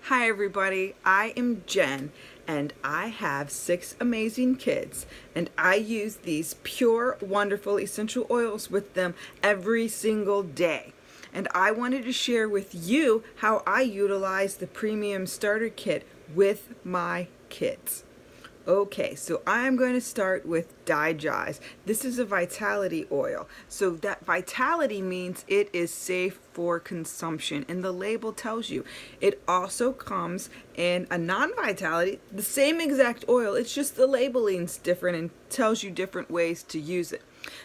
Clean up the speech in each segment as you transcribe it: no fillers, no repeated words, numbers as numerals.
Hi everybody, I am Jen and I have 6 amazing kids and I use these pure, wonderful essential oils with them every single day. And I wanted to share with you how I utilize the premium starter kit with my kids. Okay, so I'm going to start with Dai Josh. This is a vitality oil. So that vitality means it is safe for consumption, and the label tells you. It also comes in a non-vitality, the same exact oil, it's just the labeling's different and tells you different ways to use it.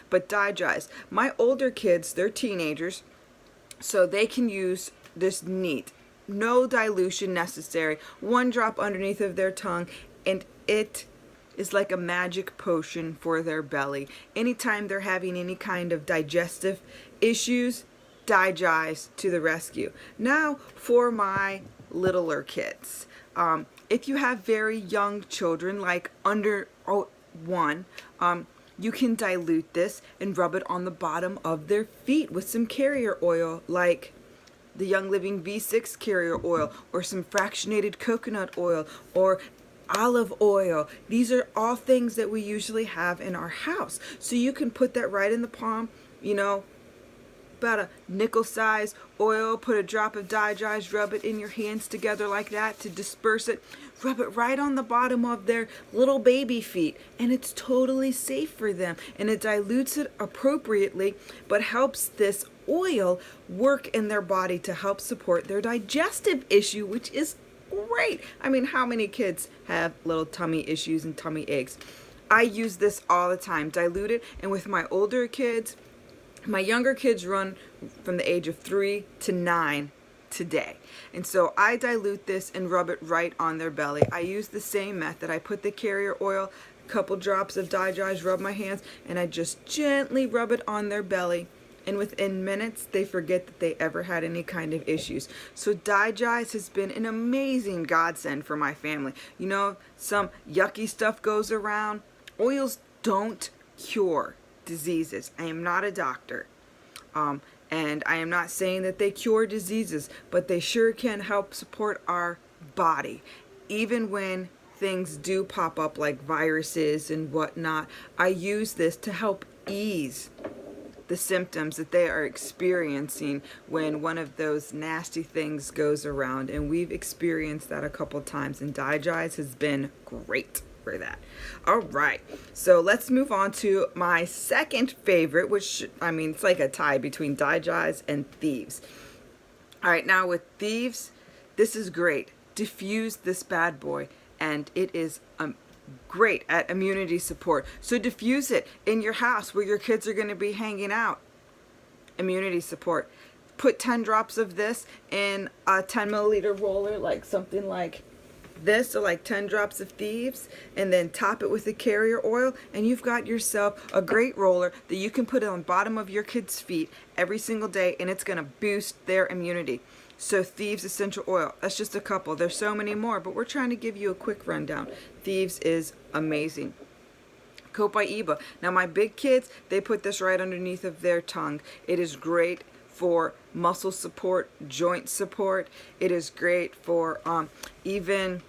But Dai Josh, my older kids, they're teenagers, so they can use this neat. No dilution necessary. 1 drop underneath of their tongue, and it is like a magic potion for their belly. Anytime they're having any kind of digestive issues, Dai Josh to the rescue. Now for my littler kids. If you have very young children, like under 1, you can dilute this and rub it on the bottom of their feet with some carrier oil, like the Young Living V6 carrier oil, or some fractionated coconut oil, or olive oil. These are all things that we usually have in our house. So you can put that right in the palm, about a nickel size oil, put a drop of Dai Josh, rub it in your hands together like that to disperse it, rub it right on the bottom of their little baby feet, and it's totally safe for them, and it dilutes it appropriately but helps this oil work in their body to help support their digestive issue, which is great. I mean, how many kids have little tummy issues and tummy aches? I use this all the time, dilute it, and with my older kids, my younger kids run from the age of 3 to 9 today. And so I dilute this and rub it right on their belly. I use the same method. I put the carrier oil, a couple drops of Dai Josh, rub my hands, and I just gently rub it on their belly. And within minutes, they forget that they ever had any kind of issues. So Dai Josh has been an amazing godsend for my family. Some yucky stuff goes around. Oils don't cure diseases. I am not a doctor. And I am not saying that they cure diseases, but they sure can help support our body. Even when things do pop up like viruses and whatnot, I use this to help ease the symptoms that they are experiencing when one of those nasty things goes around, and we've experienced that a couple times, and Dai Josh has been great for that. All right, so let's move on to my second favorite, which it's like a tie between Dai Josh and Thieves. All right, now with Thieves, this is great. Diffuse this bad boy, and it is great at immunity support. So diffuse it in your house where your kids are going to be hanging out. Immunity support. Put 10 drops of this in a 10 milliliter roller, like something like this, or like 10 drops of Thieves, and then top it with the carrier oil, and you've got yourself a great roller that you can put on the bottom of your kids' feet every single day, and it's going to boost their immunity. So Thieves essential oil, that's just a couple. There's so many more, but we're trying to give you a quick rundown. Thieves is amazing. Copaiba. Now my big kids, they put this right underneath of their tongue. It is great for muscle support, joint support. It is great for even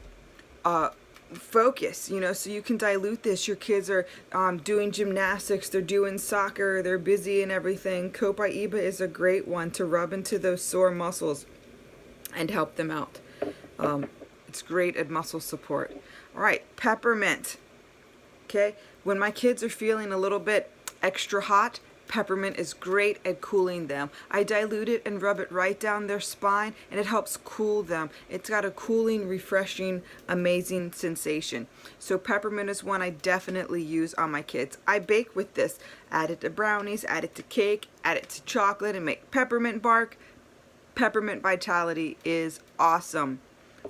focus, so you can dilute this. Your kids are doing gymnastics, they're doing soccer, they're busy and everything. Copaiba is a great one to rub into those sore muscles and help them out. It's great at muscle support. All right, Peppermint. Okay, when my kids are feeling a little bit extra hot, Peppermint is great at cooling them. I dilute it and rub it right down their spine, and it helps cool them. It's got a cooling, refreshing, amazing sensation. So Peppermint is one I definitely use on my kids. I bake with this. Add it to brownies, add it to cake, add it to chocolate, and make peppermint bark. Peppermint vitality is awesome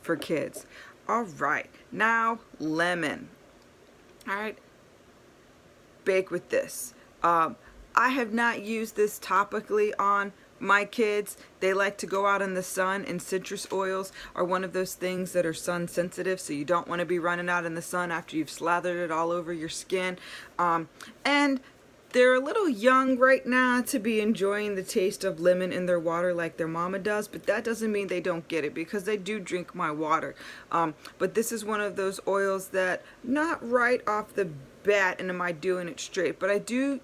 for kids. All right, now lemon. All right, bake with this. I have not used this topically on my kids. They like to go out in the sun, and citrus oils are one of those things that are sun sensitive, so you don't want to be running out in the sun after you've slathered it all over your skin. And They're a little young right now to be enjoying the taste of lemon in their water like their mama does, but that doesn't mean they don't get it because they do drink my water. But this is one of those oils that not right off the bat and am I doing it straight, but I do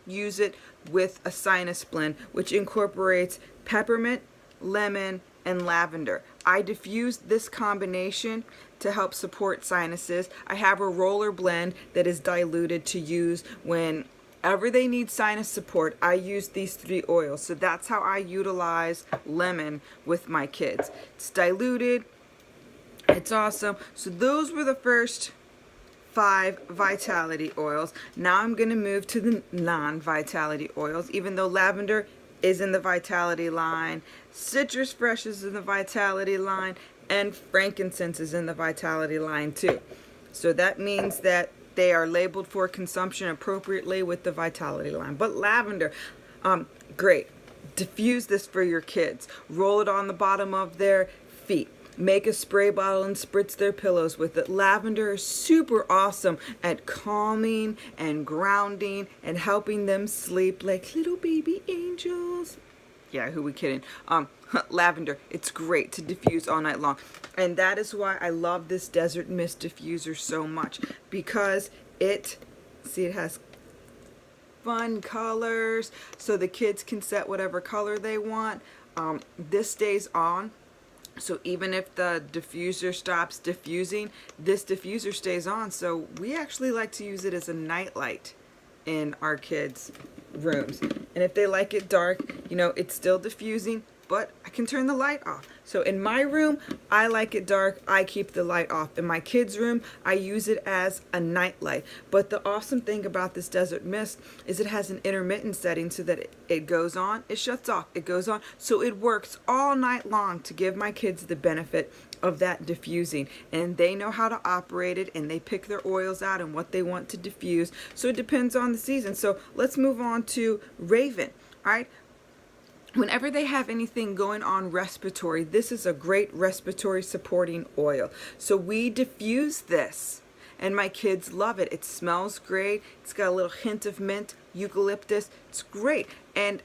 use it with a sinus blend which incorporates peppermint, lemon, and lavender. I diffuse this combination to help support sinuses. I have a roller blend that is diluted to use whenever they need sinus support. I use these 3 oils. So that's how I utilize lemon with my kids. It's diluted. It's awesome. So those were the first 5 vitality oils. Now I'm going to move to the non-vitality oils, even though lavender is in the vitality line, citrus fresh is in the vitality line, and frankincense is in the vitality line too. So that means that they are labeled for consumption appropriately with the vitality line. But lavender, great. Diffuse this for your kids. Roll it on the bottom of their feet. Make a spray bottle and spritz their pillows with it. Lavender is super awesome at calming and grounding and helping them sleep like little baby angels. Yeah, who we kidding? Lavender, it's great to diffuse all night long. And that is why I love this Desert Mist diffuser so much, because it has fun colors so the kids can set whatever color they want. This stays on. So even if the diffuser stops diffusing, this diffuser stays on. So we actually like to use it as a nightlight in our kids' rooms. And if they like it dark, it's still diffusing, but I can turn the light off. So in my room, I like it dark. I keep the light off. In my kids' room, I use it as a nightlight. But the awesome thing about this Desert Mist is it has an intermittent setting so that it goes on, it shuts off, it goes on. So it works all night long to give my kids the benefit of that diffusing. And they know how to operate it, and they pick their oils out and what they want to diffuse. So it depends on the season. So let's move on to Raven. All right. Whenever they have anything going on respiratory, this is a great respiratory supporting oil. So we diffuse this and my kids love it. It smells great. It's got a little hint of mint, eucalyptus. It's great. And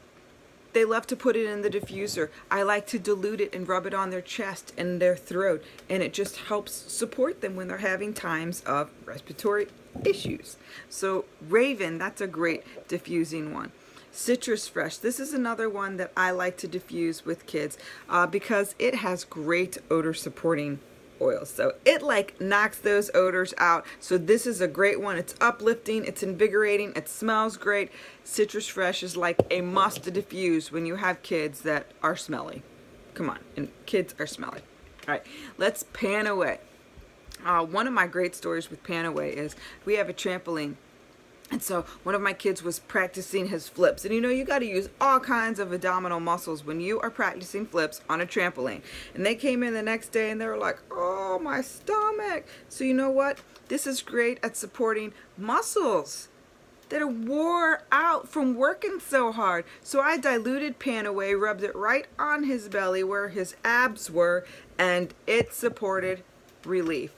they love to put it in the diffuser. I like to dilute it and rub it on their chest and their throat. And it just helps support them when they're having times of respiratory issues. So Raven, that's a great diffusing one. Citrus Fresh. This is another one that I like to diffuse with kids because it has great odor supporting oils. So it knocks those odors out. So this is a great one. It's uplifting, it's invigorating, it smells great. Citrus Fresh is like a must to diffuse when you have kids that are smelly. Come on, and kids are smelly. All right, let's PanAway. One of my great stories with PanAway is we have a trampoline. And so one of my kids was practicing his flips. And you got to use all kinds of abdominal muscles when you are practicing flips on a trampoline. And they came in the next day and they were like, oh, my stomach. So you know what? This is great at supporting muscles that are wore out from working so hard. So I diluted PanAway, rubbed it right on his belly where his abs were, and it supported relief.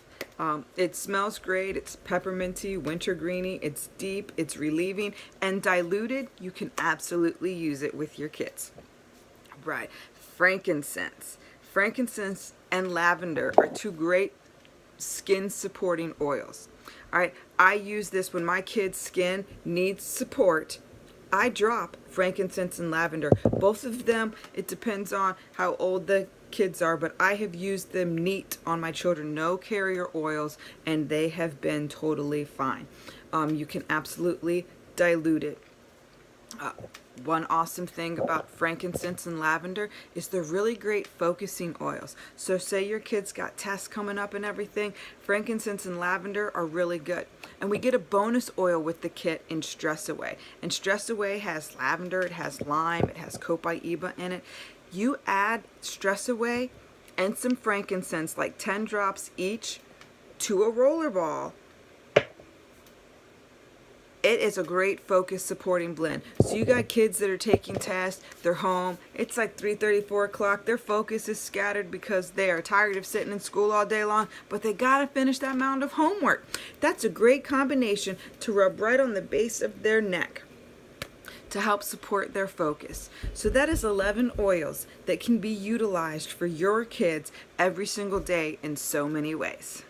It smells great. It's pepperminty, wintergreeny. It's deep. It's relieving. And diluted, you can absolutely use it with your kids. Right. Frankincense. Frankincense and lavender are 2 great skin supporting oils. All right. I use this when my kids' skin needs support. I drop frankincense and lavender. Both of them, it depends on how old the kids are, but I have used them neat on my children, no carrier oils, and they have been totally fine. You can absolutely dilute it. One awesome thing about frankincense and lavender is they're really great focusing oils. So say your kids got tests coming up and everything, frankincense and lavender are really good. And we get a bonus oil with the kit in Stress Away. And Stress Away has lavender, it has lime, it has copaiba in it. You add Stress Away and some frankincense, like 10 drops each, to a roller ball. It is a great focus supporting blend. So you got kids that are taking tests, they're home, it's like 3:30, 4 o'clock, their focus is scattered because they are tired of sitting in school all day long, but they gotta finish that mound of homework. That's a great combination to rub right on the base of their neck. to help support their focus. So that is 11 oils that can be utilized for your kids every single day in so many ways.